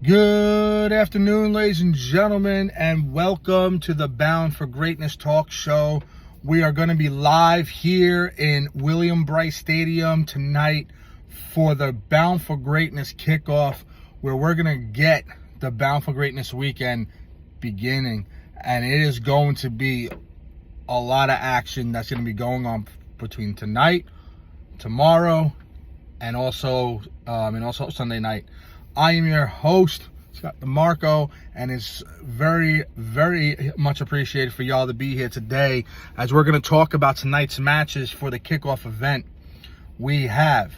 Good afternoon, ladies and gentlemen, and welcome to the Bound for Greatness talk show. We are going to be live here in William Brice Stadium tonight for the Bound for Greatness kickoff, where we're going to get the Bound for Greatness weekend beginning. And it is going to be a lot of action that's going to be going on between tonight, tomorrow, and also Sunday night. I am your host, Scott DeMarco, and it's very, very much appreciated for y'all to be here today as we're going to talk about tonight's matches for the kickoff event. We have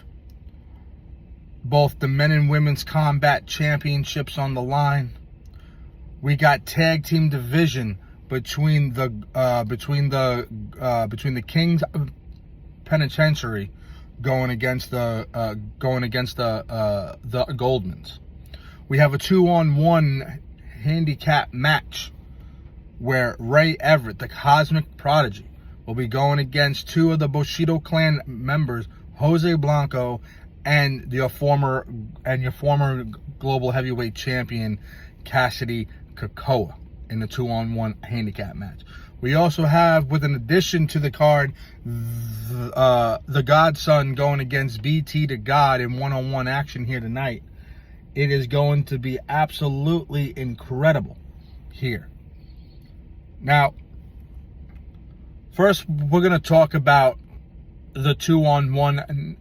both the men and women's combat championships on the line. We got tag team division between the Kings Penitentiary going against the Goldmans. We have a 2-on-1 handicap match where Ray Everett, the Cosmic Prodigy, will be going against two of the Bushido clan members, Jose Blanco and your former global heavyweight champion Cassidy Kakoa in the 2-on-1 handicap match. We also have, with an addition to the card, the Godson going against BT the God in 1-on-1 action here tonight. It is going to be absolutely incredible here. Now, first we're going to talk about the 2-on-1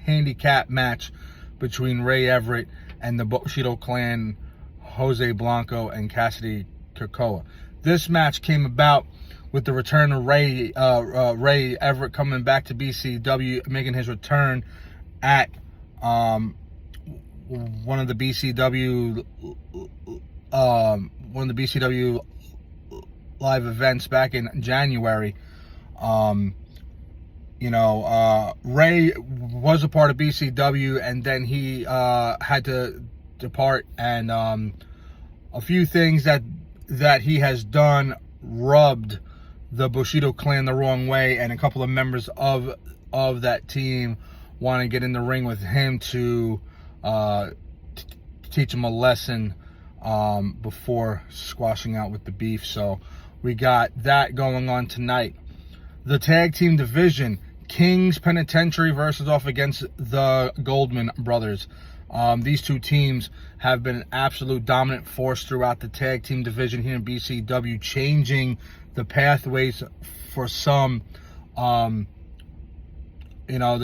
handicap match between Ray Everett and the Bushido clan, Jose Blanco and Cassidy Kakoa. This match came about with the return of Ray Everett coming back to BCW, making his return at one of the BCW live events back in January. Ray was a part of BCW, and then he had to depart, and a few things that he has done rubbed the Bushido clan the wrong way, and a couple of members of that team want to get in the ring with him to teach him a lesson before squashing out with the beef. So we got that going on tonight. The tag team division, Kings Penitentiary versus off against the Goldman brothers. These two teams have been an absolute dominant force throughout the tag team division here in BCW, changing the pathways for some. The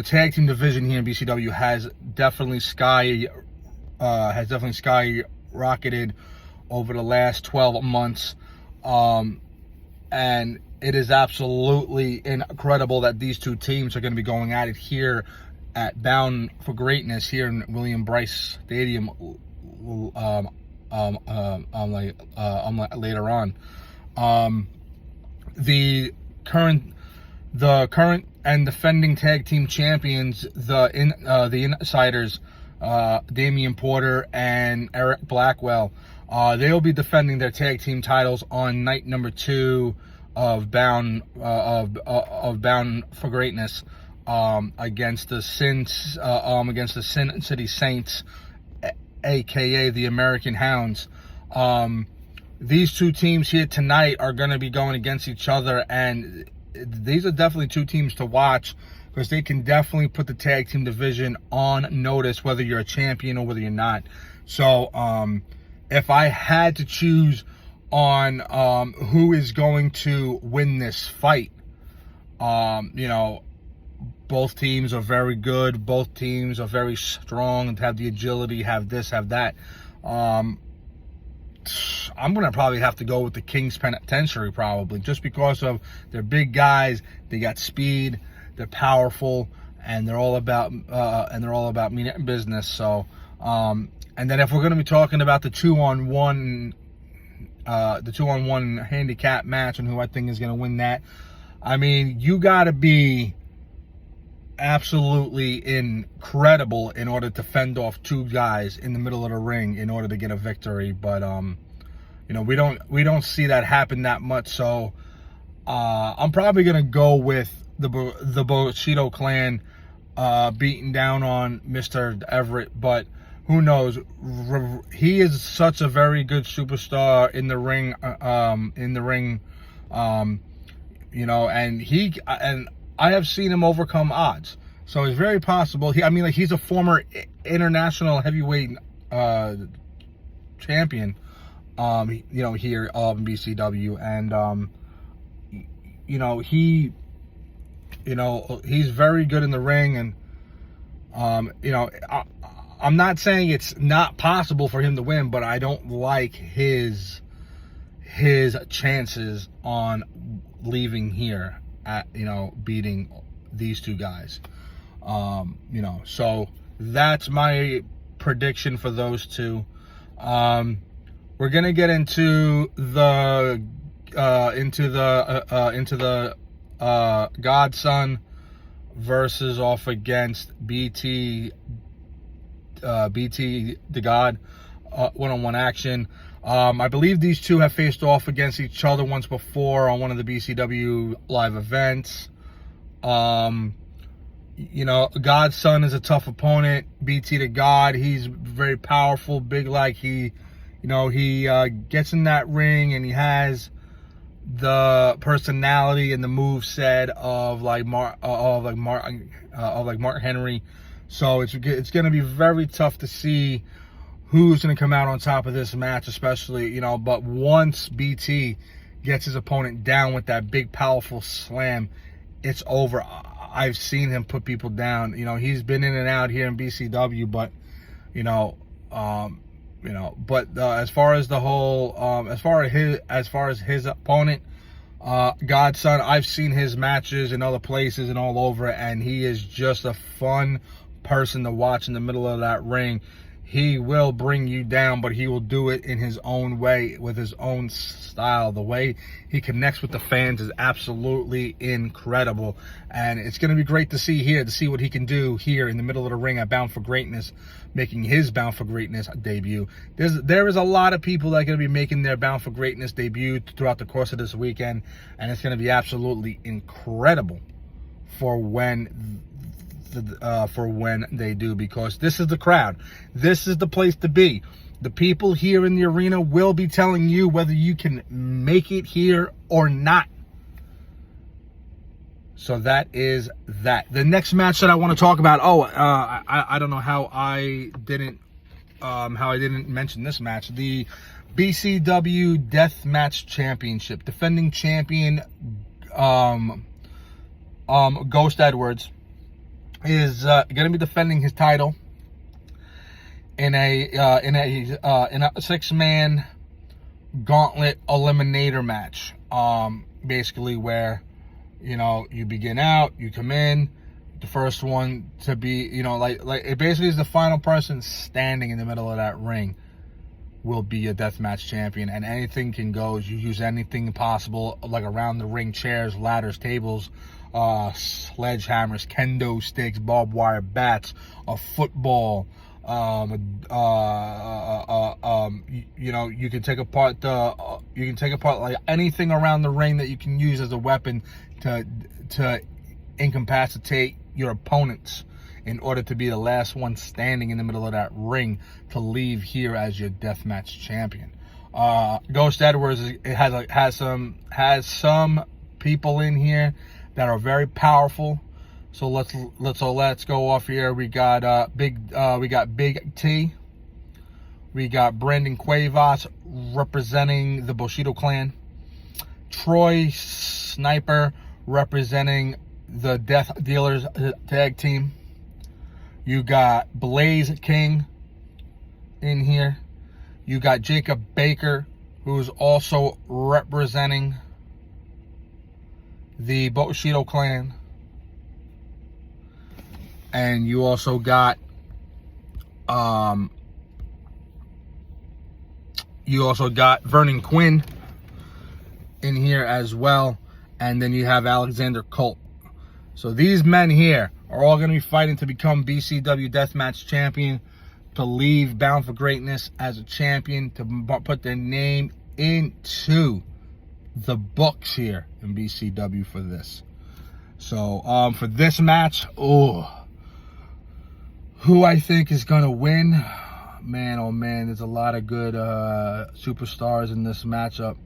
tag team division here in BCW has definitely skyrocketed over the last 12 months, and it is absolutely incredible that these two teams are going to be going at it here at Bound for Greatness here in William Brice Stadium later on. The current and defending tag team champions, the Insiders, Damian Porter and Eric Blackwell, they'll be defending their tag team titles on night number 2 of Bound for Greatness. Against the Sin City Saints, aka the American Hounds. These two teams here tonight are going to be going against each other, and these are definitely two teams to watch because they can definitely put the tag team division on notice, whether you're a champion or whether you're not. So if I had to choose on who is going to win this fight, both teams are very good. Both teams are very strong and have the agility, have this, have that. I'm going to probably have to go with the Kings Penitentiary, probably, just because of their big guys. They got speed, they're powerful, and they're all about mean business. So, and then if we're going to be talking about the 2-on-1 handicap match and who I think is going to win that, I mean, you got to be absolutely incredible in order to fend off two guys in the middle of the ring in order to get a victory. But we don't see that happen that much. So I'm probably gonna go with the Bushido clan beating down on Mr. Everett. But who knows? He is such a very good superstar in the ring. You know, and I have seen him overcome odds. So it's very possible. He's a former international heavyweight champion. You know, here in BCW, and you know, he's very good in the ring, and you know, I'm not saying it's not possible for him to win, but I don't like his chances on leaving here at, you know, beating these two guys. You know, so that's my prediction for those two. We're gonna get into the Godson versus off against BT the God, one-on-one action. I believe these two have faced off against each other once before on one of the BCW live events. You know, Godson is a tough opponent. BT the God, he's very powerful, big, like he gets in that ring and he has the personality and the move set of Mark Henry. So it's going to be very tough to see who's going to come out on top of this match, especially, you know, but once BT gets his opponent down with that big, powerful slam, it's over. I've seen him put people down. You know, he's been in and out here in BCW, but, as far as the whole, as far as his opponent, Godson, I've seen his matches in other places and all over, and he is just a fun person to watch in the middle of that ring. He will bring you down, but he will do it in his own way, with his own style. The way he connects with the fans is absolutely incredible. And it's going to be great to see what he can do here in the middle of the ring at Bound for Greatness, making his Bound for Greatness debut. There is a lot of people that are going to be making their Bound for Greatness debut throughout the course of this weekend, and it's going to be absolutely incredible for when they do, because this is the crowd. This is the place to be. The people here in the arena will be telling you whether you can make it here or not. So that is that. The next match that I want to talk about. I don't know how I didn't mention this match. The BCW Deathmatch Championship. Defending champion Ghost Edwards is going to be defending his title in a 6-man gauntlet eliminator match. Basically, where, you know, you begin out, you come in, the first one to be, you know, like it basically is the final person standing in the middle of that ring will be a deathmatch champion, and anything can go. You use anything possible, like around the ring, chairs, ladders, tables, sledgehammers, kendo sticks, barbed wire bats, a football. You know, you can take apart like anything around the ring that you can use as a weapon to incapacitate your opponents, in order to be the last one standing in the middle of that ring to leave here as your deathmatch champion. Ghost Edwards has some people in here that are very powerful. So let's go off here. We got Big T. We got Brandon Cuevas representing the Bushido clan. Troy Sniper representing the Death Dealers tag team. You got Blaze King in here. You got Jacob Baker, who's also representing the Bushido clan. And you also got Vernon Quinn in here as well. And then you have Alexander Colt. So these men here are all going to be fighting to become BCW Deathmatch Champion, to leave Bound for Greatness as a champion, to put their name into the books here in BCW for this. So for this match, who I think is going to win, man, oh man, there's a lot of good superstars in this matchup.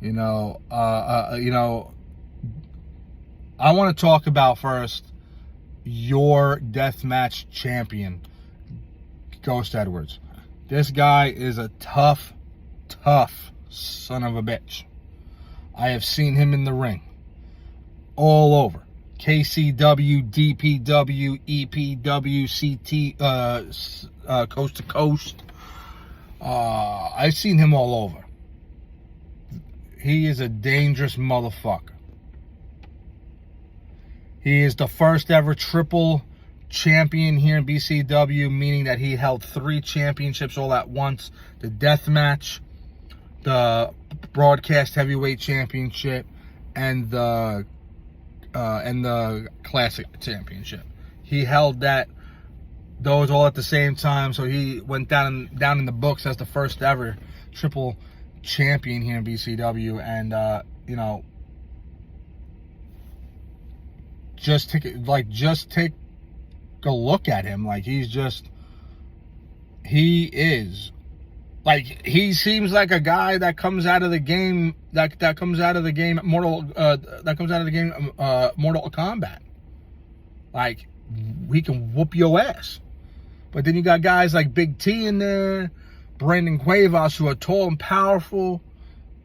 You know, I want to talk about first your deathmatch champion, Ghost Edwards. This guy is a tough son of a bitch. I have seen him in the ring all over. KCW, DPW, EPW, CT, Coast to Coast. I've seen him all over. He is a dangerous motherfucker. He is the first ever triple champion here in BCW, meaning that he held 3 championships all at once. The deathmatch, the broadcast heavyweight championship, and the classic championship. He held those all at the same time, so he went down in the books as the first ever triple champion here in BCW. And just take a look at him. Like, he seems like a guy that comes out of the game Mortal Kombat. Like, we can whoop your ass. But then you got guys like Big T in there, Brandon Cuevas, who are tall and powerful.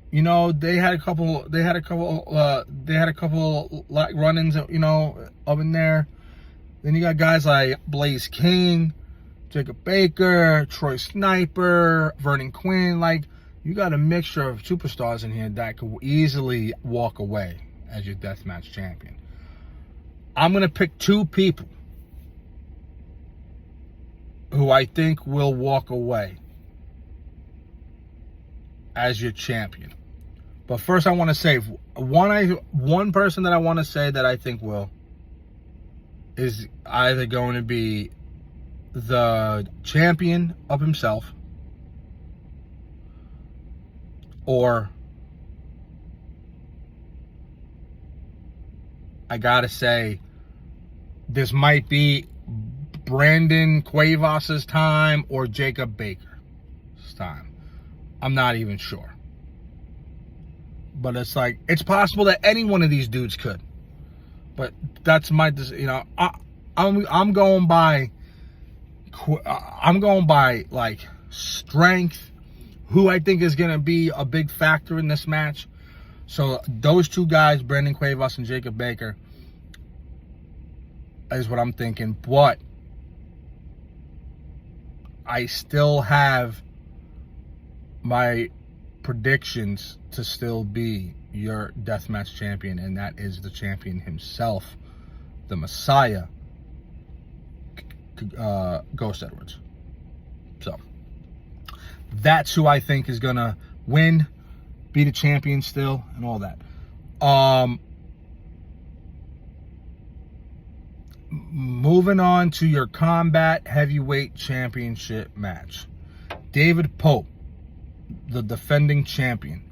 You know, they had a couple like run-ins, up in there. Then you got guys like Blaze King, Jacob Baker, Troy Sniper, Vernon Quinn. Like, you got a mixture of superstars in here that could easily walk away as your deathmatch champion. I'm going to pick 2 people who I think will walk away as your champion. But first, I want to say one person that I want to say that I think will is either going to be the champion of himself, or I gotta say, this might be Brandon Cuevas' time or Jacob Baker's time. I'm not even sure. But it's like, it's possible that any one of these dudes could. But that's my, I'm going by like strength, who I think is going to be a big factor in this match. So those 2 guys, Brandon Cuevas and Jacob Baker, is what I'm thinking. But I still have my predictions to still be your deathmatch champion, and that is the champion himself, the Messiah, Ghost Edwards. So that's who I think is gonna win, be the champion still, and all that. Moving on to your Combat Heavyweight Championship match. David Pope, the defending champion,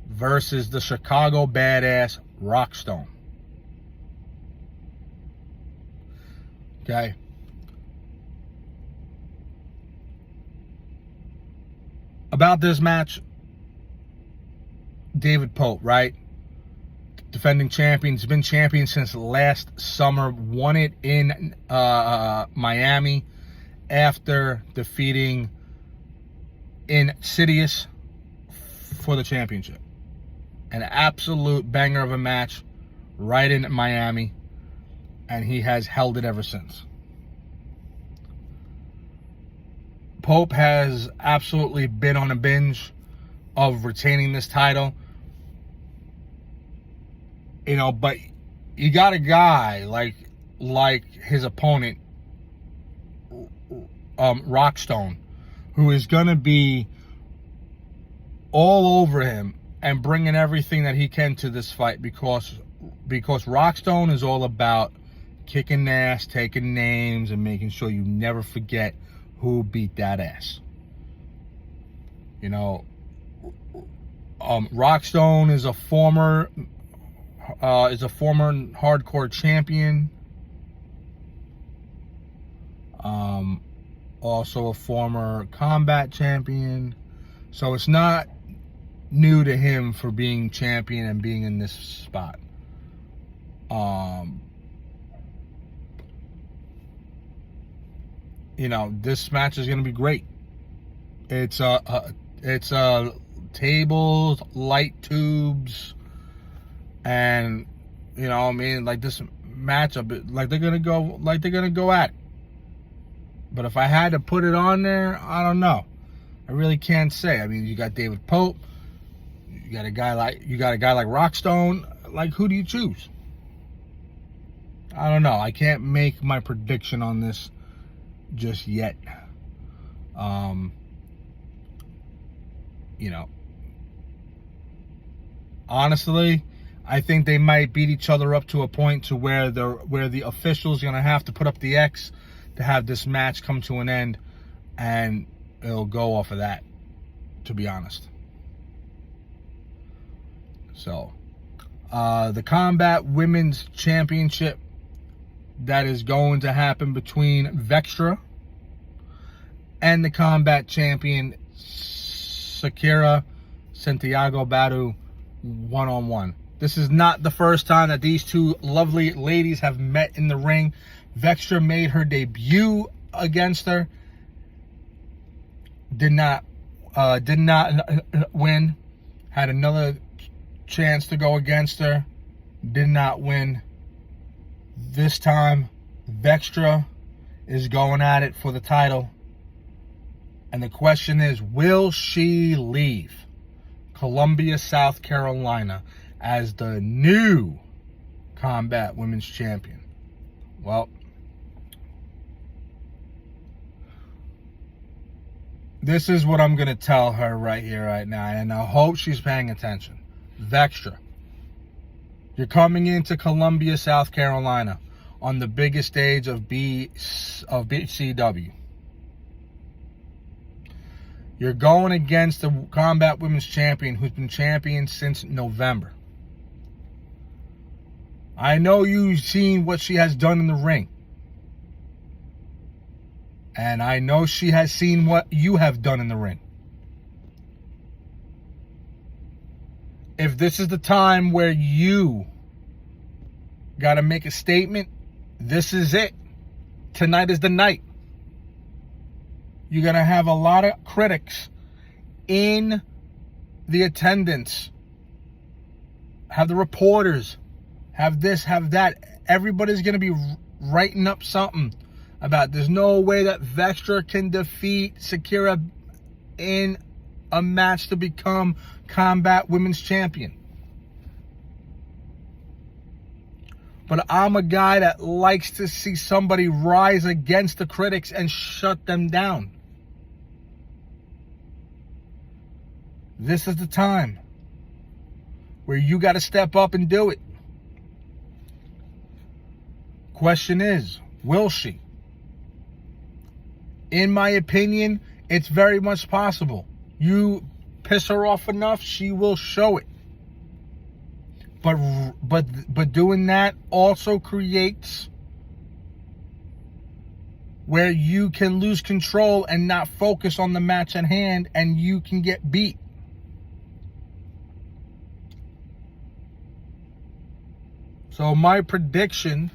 versus the Chicago Badass Rockstone. Okay. About this match, David Pope, right? Defending champion. He's been champion since last summer. Won it in Miami after defeating Insidious for the championship. An absolute banger of a match right in Miami, and he has held it ever since. Pope has absolutely been on a binge of retaining this title. But you got a guy like his opponent, Rockstone, who is going to be all over him and bringing everything that he can to this fight, because Rockstone is all about kicking ass, taking names, and making sure you never forget who beat that ass. Rockstone is a former hardcore champion. also a former combat champion. So it's not new to him for being champion and being in this spot. You know, this match is going to be great. It's tables, light tubes, and you know, I mean, like this matchup, like they're gonna go at it. But if I had to put it on there, I don't know. I really can't say. I mean, you got David Pope, you got a guy like Rockstone. Like, who do you choose? I don't know. I can't make my prediction on this just yet. You know, honestly, I think they might beat each other up to a point to where the official's gonna have to put up the X to have this match come to an end, and it'll go off of that, to be honest. So, the Combat Women's Championship that is going to happen between Vextra and the Combat Champion Sakura Santiago Badu one-on-one. This is not the first time that these two lovely ladies have met in the ring. Vextra made her debut against her. Did not win. Had another chance to go against her. Did not win. This time, Vextra is going at it for the title. And the question is, will she leave Columbia, South Carolina as the new Combat Women's Champion? Well, this is what I'm going to tell her right here, right now, and I hope she's paying attention. Vextra, you're coming into Columbia, South Carolina on the biggest stage of BCW. You're going against the Combat Women's Champion who's been champion since November. I know you've seen what she has done in the ring. And I know she has seen what you have done in the ring. If this is the time where you got to make a statement, this is it. Tonight is the night. You're going to have a lot of critics in the attendance. Have the reporters. Have this, have that. Everybody's going to be writing up something about there's no way that Vextra can defeat Sakura in a match to become Combat Women's Champion. But I'm a guy that likes to see somebody rise against the critics and shut them down. This is the time where you got to step up and do it. Question is, will she? In my opinion, it's very much possible. You piss her off enough, she will show it. But doing that also creates where you can lose control and not focus on the match at hand, and you can get beat. So my prediction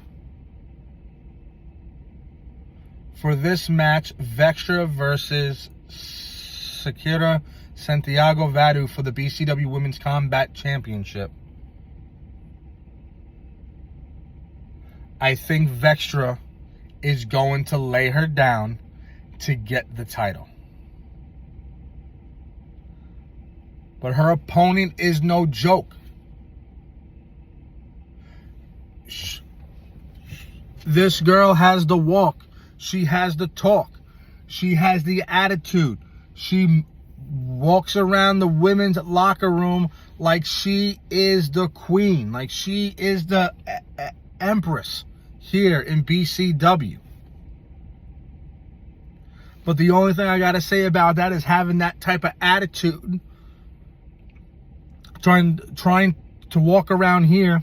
for this match, Vextra versus Sakura Santiago Badu for the BCW Women's Combat Championship. I think Vextra is going to lay her down to get the title. But her opponent is no joke. This girl has the walk. She has the talk. She has the attitude. She walks around the women's locker room like she is the queen, like she is the empress here in BCW. But the only thing I got to say about that is having that type of attitude, trying to walk around here,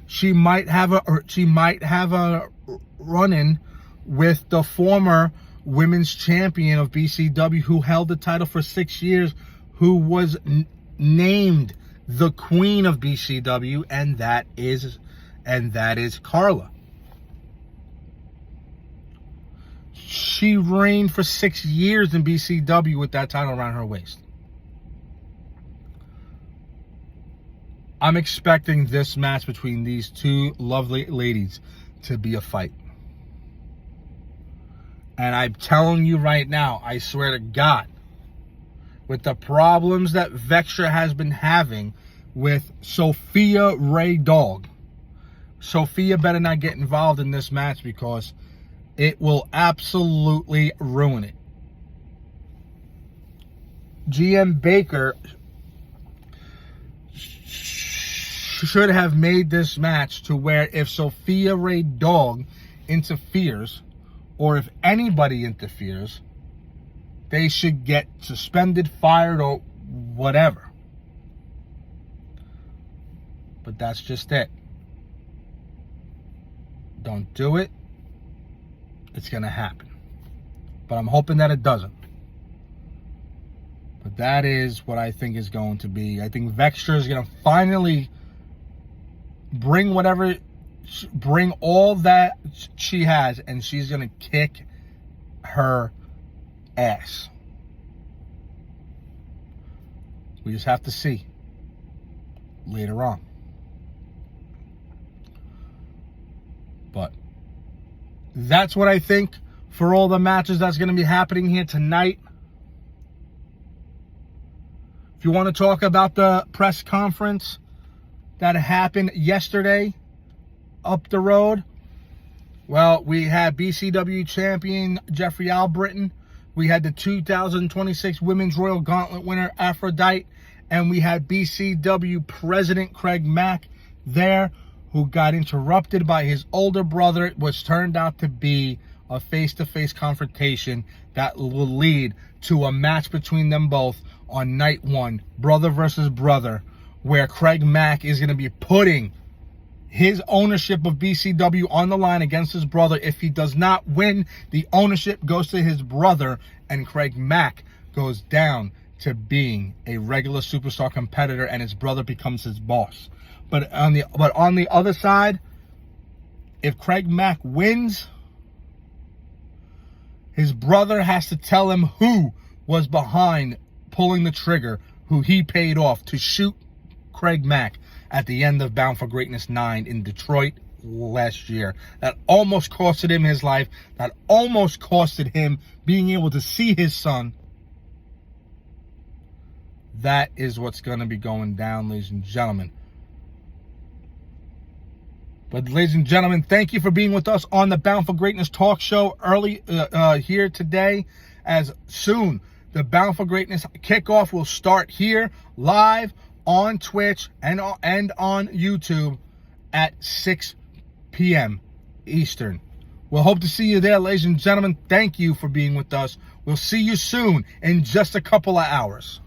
she might have a run-in with the former women's champion of BCW, who held the title for 6 years, who was named the queen of BCW, and that is Carla. She reigned for 6 years in BCW with that title around her waist. I'm expecting this match between these two lovely ladies to be a fight. And I'm telling you right now, I swear to God, with the problems that Vextra has been having with Sophia Ray Dog, Sophia better not get involved in this match, because it will absolutely ruin it. GM Baker should have made this match to where if Sophia Ray Dog interferes, or if anybody interferes, they should get suspended, fired, or whatever. But that's just it. Don't do it. It's going to happen. But I'm hoping that it doesn't. But that is what I think is going to be. I think Vextra is going to finally bring all that she has, and she's going to kick her ass. We just have to see later on. But that's what I think for all the matches that's going to be happening here tonight. If you want to talk about the press conference that happened yesterday up the road, well, we had BCW champion Jeffrey Albritton. We had the 2026 Women's Royal Gauntlet winner Aphrodite. And we had BCW President Craig Mack there, who got interrupted by his older brother, which turned out to be a face-to-face confrontation that will lead to a match between them both on night one, brother versus brother, where Craig Mack is going to be putting his ownership of BCW on the line against his brother. If he does not win, the ownership goes to his brother, and Craig Mack goes down to being a regular superstar competitor, and his brother becomes his boss. But on the other side, if Craig Mack wins, his brother has to tell him who was behind pulling the trigger, who he paid off to shoot Craig Mack at the end of Bound for Greatness 9 in Detroit last year. That almost costed him his life. That almost costed him being able to see his son. That is what's going to be going down, ladies and gentlemen. But ladies and gentlemen, thank you for being with us on the Bound for Greatness talk show early here today. As soon, the Bound for Greatness kickoff will start here live on Twitch and on YouTube at 6 p.m. Eastern. We'll hope to see you there, ladies and gentlemen. Thank you for being with us. We'll see you soon in just a couple of hours.